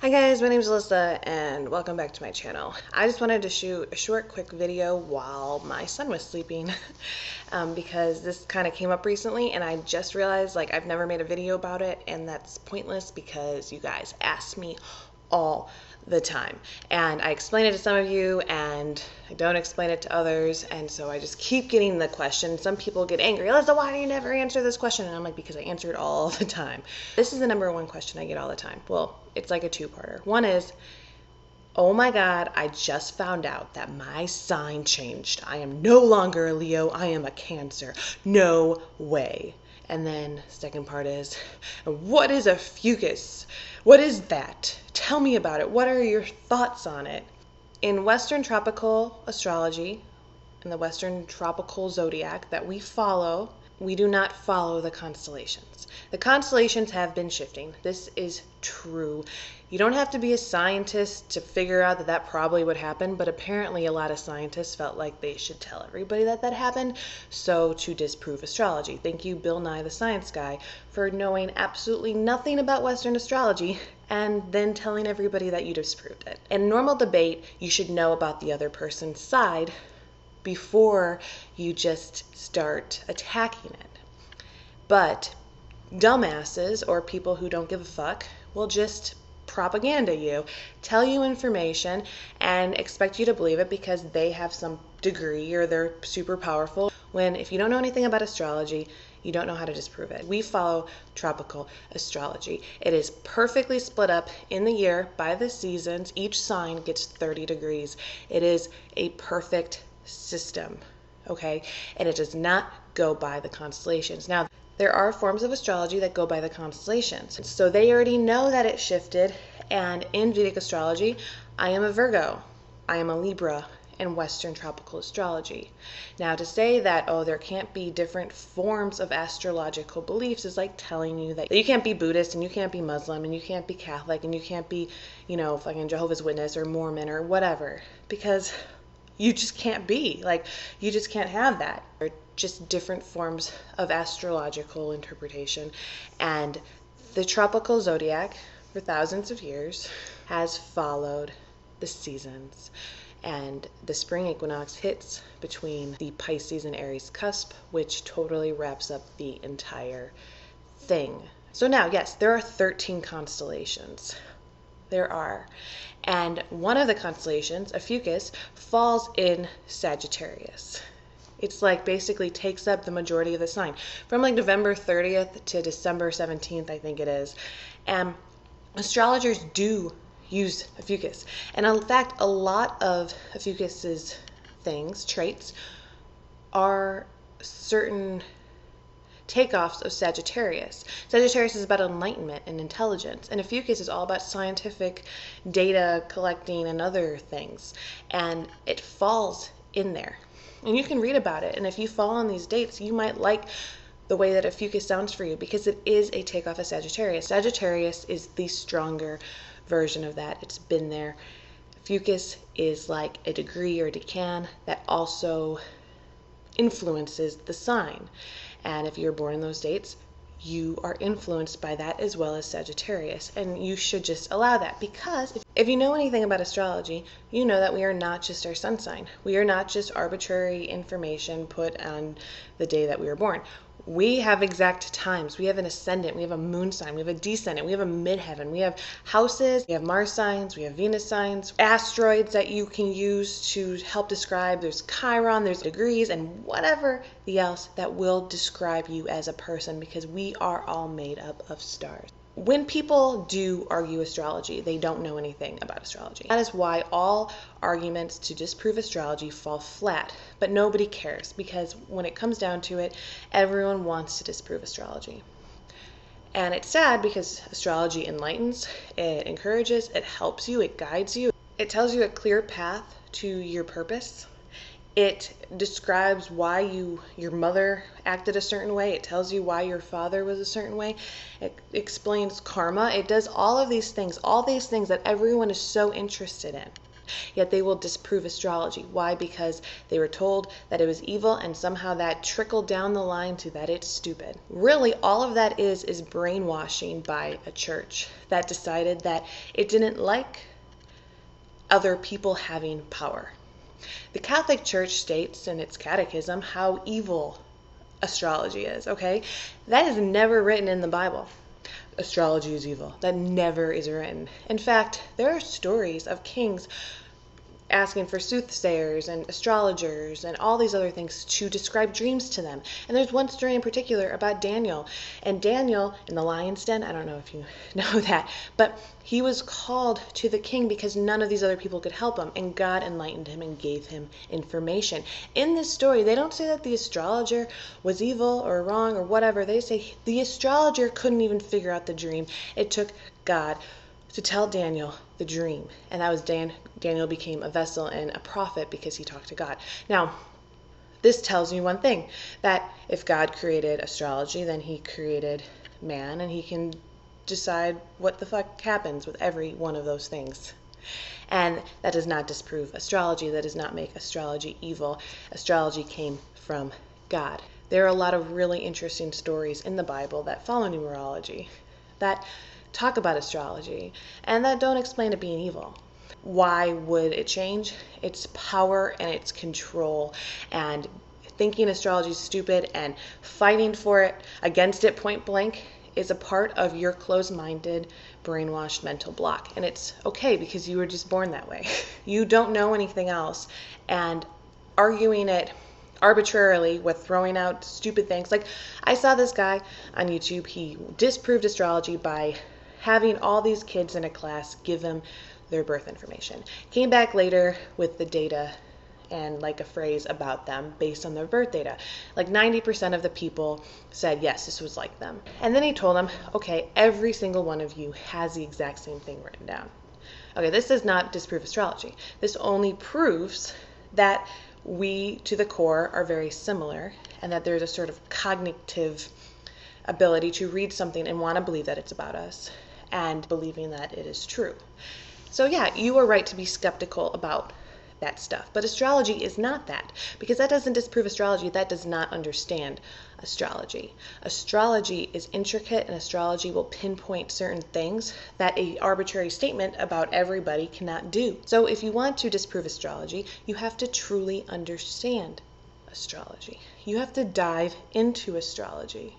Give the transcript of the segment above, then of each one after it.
Hi guys, my name is Alyssa and welcome back to my channel. I just wanted to shoot a short quick video while my son was sleeping because this kind of came up recently and I just realized I've never made a video about it, and that's pointless because you guys ask me all the time and I explain it to some of you and I don't explain it to others, and so I just keep getting the question. Some people get angry, Alyssa, why do you never answer this question? And I'm like, because I answer it all the time. This is the number one question I get all the time. Well, it's like a two-parter. One is, oh my God, I just found out that my sign changed. I am no longer a Leo, I am a Cancer. No way. And then second part is, what is Ophiuchus? What is that? Tell me about it. What are your thoughts on it? In Western tropical astrology, in the Western tropical zodiac that we follow, we do not follow the constellations. The constellations have been shifting. This is true. You don't have to be a scientist to figure out that that probably would happen, but apparently a lot of scientists felt like they should tell everybody that that happened, so to disprove astrology. Thank you, Bill Nye the Science Guy, for knowing absolutely nothing about Western astrology and then telling everybody that you disproved it. In normal debate, you should know about the other person's side before you just start attacking it. But dumbasses or people who don't give a fuck will just propaganda you, tell you information, and expect you to believe it because they have some degree or they're super powerful, when if you don't know anything about astrology, you don't know how to disprove it. We follow tropical astrology. It is perfectly split up in the year by the seasons. Each sign gets 30 degrees. It is a perfect system, okay? And it does not go by the constellations. Now, there are forms of astrology that go by the constellations. So they already know that it shifted, and in Vedic astrology, I am a Virgo, I am a Libra in Western tropical astrology. Now, to say that, oh, there can't be different forms of astrological beliefs is like telling you that you can't be Buddhist and you can't be Muslim and you can't be Catholic and you can't be, fucking Jehovah's Witness or Mormon or whatever, because you just can't be. You just can't have that. They're just different forms of astrological interpretation. And the tropical zodiac, for thousands of years, has followed the seasons. And the spring equinox hits between the Pisces and Aries cusp, which totally wraps up the entire thing. So now, yes, there are 13 constellations. There are. And one of the constellations, Ophiuchus, falls in Sagittarius. It's basically takes up the majority of the sign. From November 30th to December 17th, I think it is. And astrologers do use Ophiuchus. And in fact, a lot of Ophiuchus's traits, are certain takeoffs of Sagittarius. Sagittarius is about enlightenment and intelligence, and Ophiuchus is all about scientific data collecting and other things, and it falls in there. And you can read about it, and if you fall on these dates, you might like the way that Ophiuchus sounds for you, because it is a takeoff of Sagittarius. Sagittarius is the stronger version of that. It's been there. Ophiuchus is like a degree or decan that also influences the sign. And if you're born in those dates, you are influenced by that as well as Sagittarius. And you should just allow that, because if you know anything about astrology, you know that we are not just our sun sign. We are not just arbitrary information put on the day that we were born. We have exact times. We have an ascendant, we have a moon sign, we have a descendant, we have a midheaven, we have houses, we have Mars signs, we have Venus signs, asteroids that you can use to help describe. There's Chiron, there's degrees, and whatever else that will describe you as a person, because we are all made up of stars. When people do argue astrology, they don't know anything about astrology. That is why all arguments to disprove astrology fall flat, but nobody cares, because when it comes down to it, everyone wants to disprove astrology. And it's sad, because astrology enlightens, it encourages, it helps you, it guides you, it tells you a clear path to your purpose. It describes why your mother acted a certain way. It tells you why your father was a certain way. It explains karma. It does all of these things that everyone is so interested in. Yet they will disprove astrology. Why? Because they were told that it was evil, and somehow that trickled down the line to that it's stupid. Really, all of that is brainwashing by a church that decided that it didn't like other people having power. The Catholic Church states in its catechism how evil astrology is, okay? That is never written in the Bible. Astrology is evil. That never is written. In fact, there are stories of kings asking for soothsayers and astrologers and all these other things to describe dreams to them. And there's one story in particular about Daniel. And Daniel in the lion's den, I don't know if you know that, but he was called to the king because none of these other people could help him, and God enlightened him and gave him information. In this story, they don't say that the astrologer was evil or wrong or whatever. They say the astrologer couldn't even figure out the dream. It took God to tell Daniel the dream, and that was Daniel became a vessel and a prophet because he talked to God. Now, this tells me one thing, that if God created astrology, then he created man, and he can decide what the fuck happens with every one of those things. And that does not disprove astrology. That does not make astrology evil. Astrology came from God. There are a lot of really interesting stories in the Bible that follow numerology, that talk about astrology, and that don't explain it being evil. Why would it change? It's power and it's control, and thinking astrology is stupid and fighting for it, against it point blank, is a part of your closed-minded, brainwashed mental block. And it's okay because you were just born that way. You don't know anything else, and arguing it arbitrarily with throwing out stupid things. Like, I saw this guy on YouTube, he disproved astrology by having all these kids in a class give him their birth information. Came back later with the data and like a phrase about them based on their birth data. Like 90% of the people said, yes, this was like them. And then he told them, okay, every single one of you has the exact same thing written down. Okay, this does not disprove astrology. This only proves that we, to the core, are very similar, and that there's a sort of cognitive ability to read something and want to believe that it's about us, and believing that it is true. So yeah, you are right to be skeptical about that stuff. But astrology is not that, because that doesn't disprove astrology. That does not understand astrology. Astrology is intricate, and astrology will pinpoint certain things that an arbitrary statement about everybody cannot do. So if you want to disprove astrology, you have to truly understand astrology. You have to dive into astrology.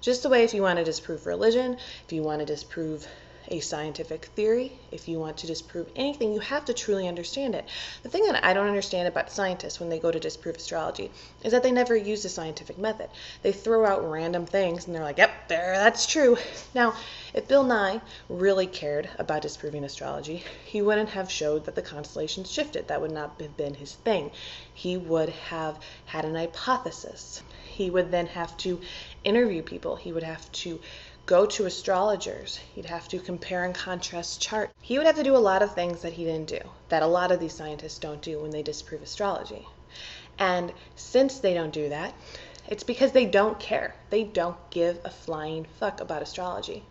Just the way if you want to disprove religion, if you want to disprove a scientific theory, if you want to disprove anything, you have to truly understand it. The thing that I don't understand about scientists when they go to disprove astrology is that they never use the scientific method. They throw out random things and they're like, yep, there, that's true. Now, if Bill Nye really cared about disproving astrology, he wouldn't have showed that the constellations shifted. That would not have been his thing. He would have had an hypothesis. He would then have to interview people. He would have to go to astrologers. He'd have to compare and contrast charts. He would have to do a lot of things that he didn't do, that a lot of these scientists don't do when they disprove astrology. And since they don't do that, it's because they don't care. They don't give a flying fuck about astrology.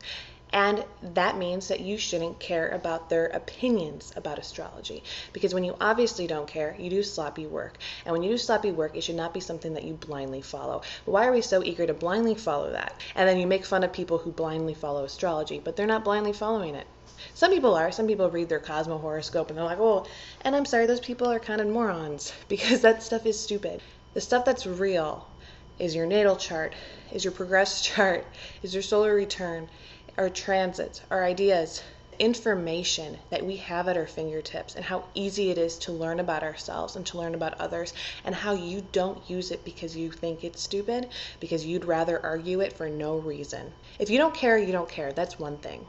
And that means that you shouldn't care about their opinions about astrology. Because when you obviously don't care, you do sloppy work. And when you do sloppy work, it should not be something that you blindly follow. But why are we so eager to blindly follow that? And then you make fun of people who blindly follow astrology, but they're not blindly following it. Some people are. Some people read their Cosmo horoscope and they're like, oh, and I'm sorry, those people are kind of morons, because that stuff is stupid. The stuff that's real is your natal chart, is your progress chart, is your solar return, our transits, our ideas, information that we have at our fingertips, and how easy it is to learn about ourselves and to learn about others, and how you don't use it because you think it's stupid, because you'd rather argue it for no reason. If you don't care, you don't care. That's one thing.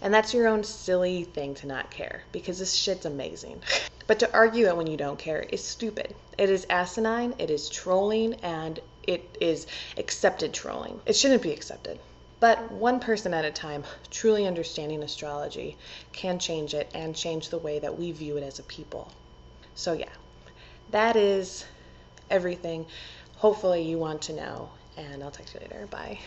And that's your own silly thing to not care, because this shit's amazing. But to argue it when you don't care is stupid. It is asinine, it is trolling, and it is accepted trolling. It shouldn't be accepted. But one person at a time, truly understanding astrology, can change it and change the way that we view it as a people. So yeah, that is everything hopefully you want to know, and I'll talk to you later. Bye.